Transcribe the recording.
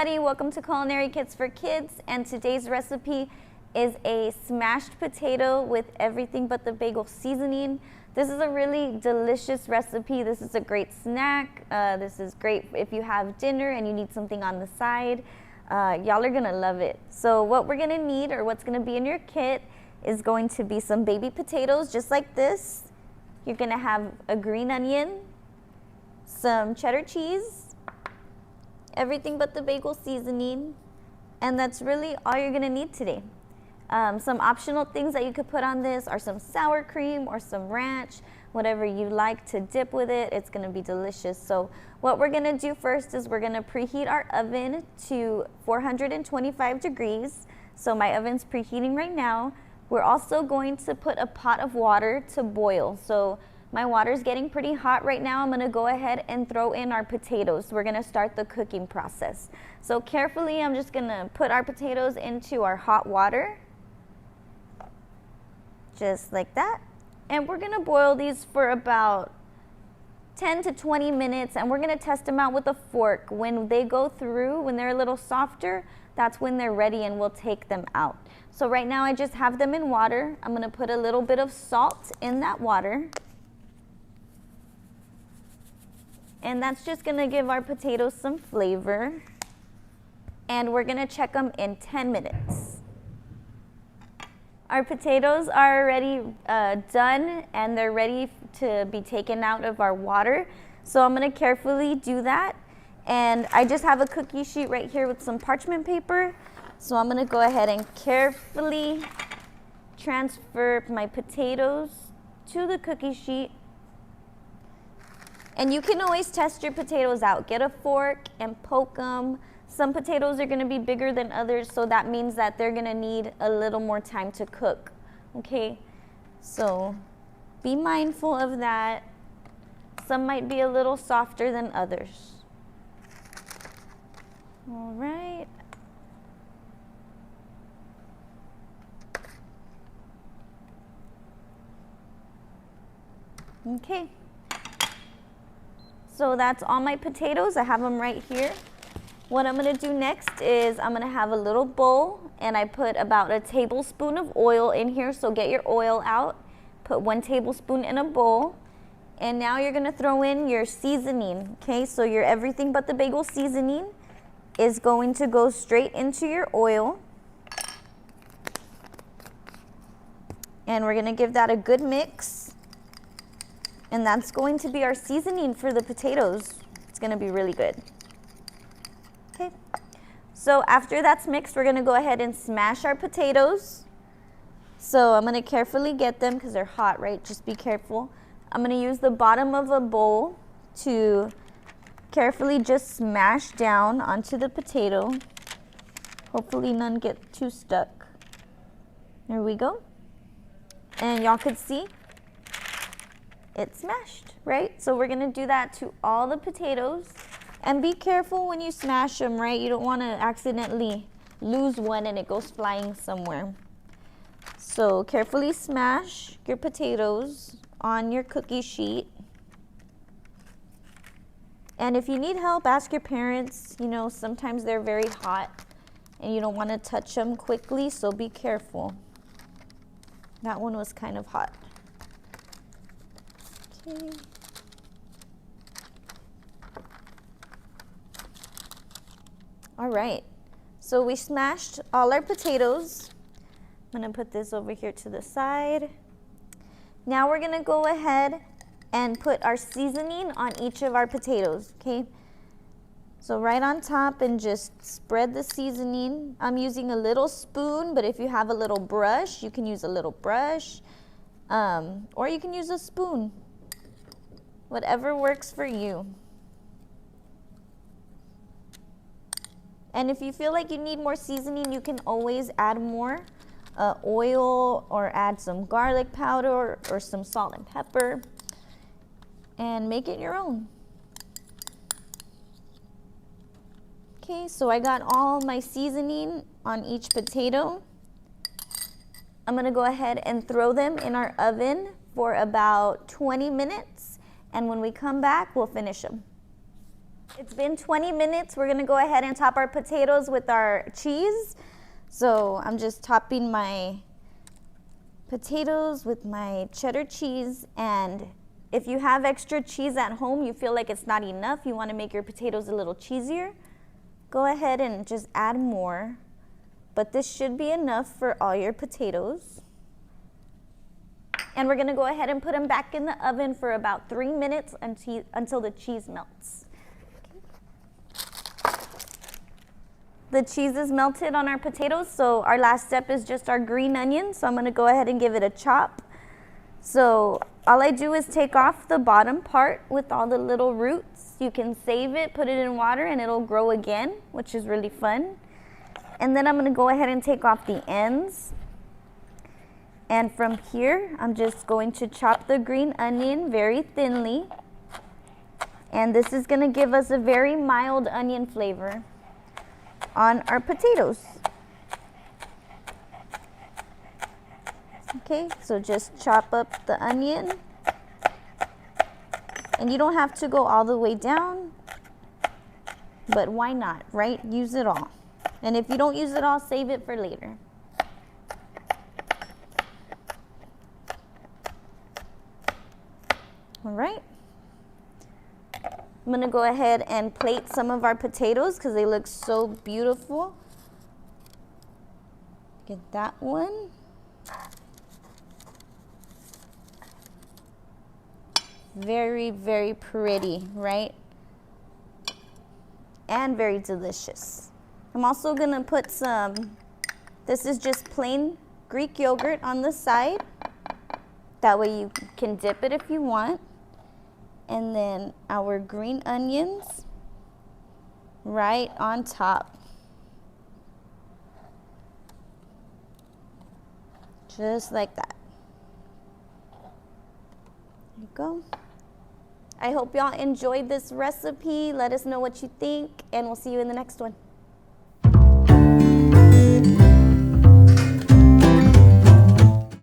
everybody, welcome to Culinary Kits for Kids, and today's recipe is a smashed potato with everything but the bagel seasoning. This is a really delicious recipe. This is a great snack. This is great if you have dinner and you need something on the side. Y'all are gonna love it. So what we're gonna need, or what's gonna be in your kit, is going to be some baby potatoes just like this. You're gonna have a green onion, some cheddar cheese, everything but the bagel seasoning, and that's really all you're gonna need today. Some optional things that you could put on this are some sour cream or some ranch, whatever you like to dip with it. It's gonna be delicious. So what we're gonna do first is we're gonna preheat our oven to 425 degrees. So my oven's preheating right now. We're also going to put a pot of water to boil. So my water's getting pretty hot right now. I'm gonna go ahead and throw in our potatoes. We're gonna start the cooking process. So carefully, I'm just gonna put our potatoes into our hot water. Just like that. And we're gonna boil these for about 10 to 20 minutes, and we're gonna test them out with a fork. When they go through, when they're a little softer, that's when they're ready and we'll take them out. So right now I just have them in water. I'm gonna put a little bit of salt in that water. And that's just gonna give our potatoes some flavor. And we're gonna check them in 10 minutes. Our potatoes are already done, and they're ready to be taken out of our water. So I'm gonna carefully do that. And I just have a cookie sheet right here with some parchment paper. So I'm gonna go ahead and carefully transfer my potatoes to the cookie sheet. And you can always test your potatoes out. Get a fork and poke them. Some potatoes are gonna be bigger than others, so that means that they're gonna need a little more time to cook, okay? So be mindful of that. Some might be a little softer than others. All right. Okay. So that's all my potatoes. I have them right here. What I'm gonna do next is I'm gonna have a little bowl, and I put about a tablespoon of oil in here, so get your oil out. Put 1 tablespoon in a bowl, and now you're gonna throw in your seasoning, okay? So your everything but the bagel seasoning is going to go straight into your oil. And we're gonna give that a good mix. And that's going to be our seasoning for the potatoes. It's gonna be really good. Okay, so after that's mixed, we're gonna go ahead and smash our potatoes. So I'm gonna carefully get them because they're hot, right? Just be careful. I'm gonna use the bottom of a bowl to carefully just smash down onto the potato. Hopefully none get too stuck. There we go. And y'all could see it's smashed, right? So we're gonna do that to all the potatoes. And be careful when you smash them, right? You don't wanna accidentally lose one and it goes flying somewhere. So carefully smash your potatoes on your cookie sheet. And if you need help, ask your parents. You know, sometimes they're very hot and you don't wanna touch them quickly, so be careful. That one was kind of hot. Okay. All right, so we smashed all our potatoes. I'm gonna put this over here to the side. Now we're gonna go ahead and put our seasoning on each of our potatoes, okay? So right on top, and just spread the seasoning. I'm using a little spoon, but if you have a little brush, you can use a little brush, or you can use a spoon. Whatever works for you. And if you feel like you need more seasoning, you can always add more oil, or add some garlic powder or some salt and pepper, and make it your own. Okay, so I got all my seasoning on each potato. I'm gonna go ahead and throw them in our oven for about 20 minutes. And when we come back, we'll finish them. It's been 20 minutes. We're gonna go ahead and top our potatoes with our cheese. So I'm just topping my potatoes with my cheddar cheese, and if you have extra cheese at home, you feel like it's not enough, you want to make your potatoes a little cheesier, go ahead and just add more. But this should be enough for all your potatoes. And we're going to go ahead and put them back in the oven for about 3 minutes until the cheese melts. The cheese is melted on our potatoes, so our last step is just our green onion. So I'm going to go ahead and give it a chop. So all I do is take off the bottom part with all the little roots. You can save it, put it in water, and it'll grow again, which is really fun. And then I'm going to go ahead and take off the ends. And from here, I'm just going to chop the green onion very thinly. And this is going to give us a very mild onion flavor on our potatoes. Okay, so just chop up the onion. And you don't have to go all the way down, but why not, right? Use it all. And if you don't use it all, save it for later. All right. I'm gonna go ahead and plate some of our potatoes because they look so beautiful. Get that one. Very, very pretty, right? And very delicious. I'm also gonna put this is just plain Greek yogurt on the side. That way you can dip it if you want. And then our green onions right on top. Just like that. There you go. I hope y'all enjoyed this recipe. Let us know what you think, and we'll see you in the next one.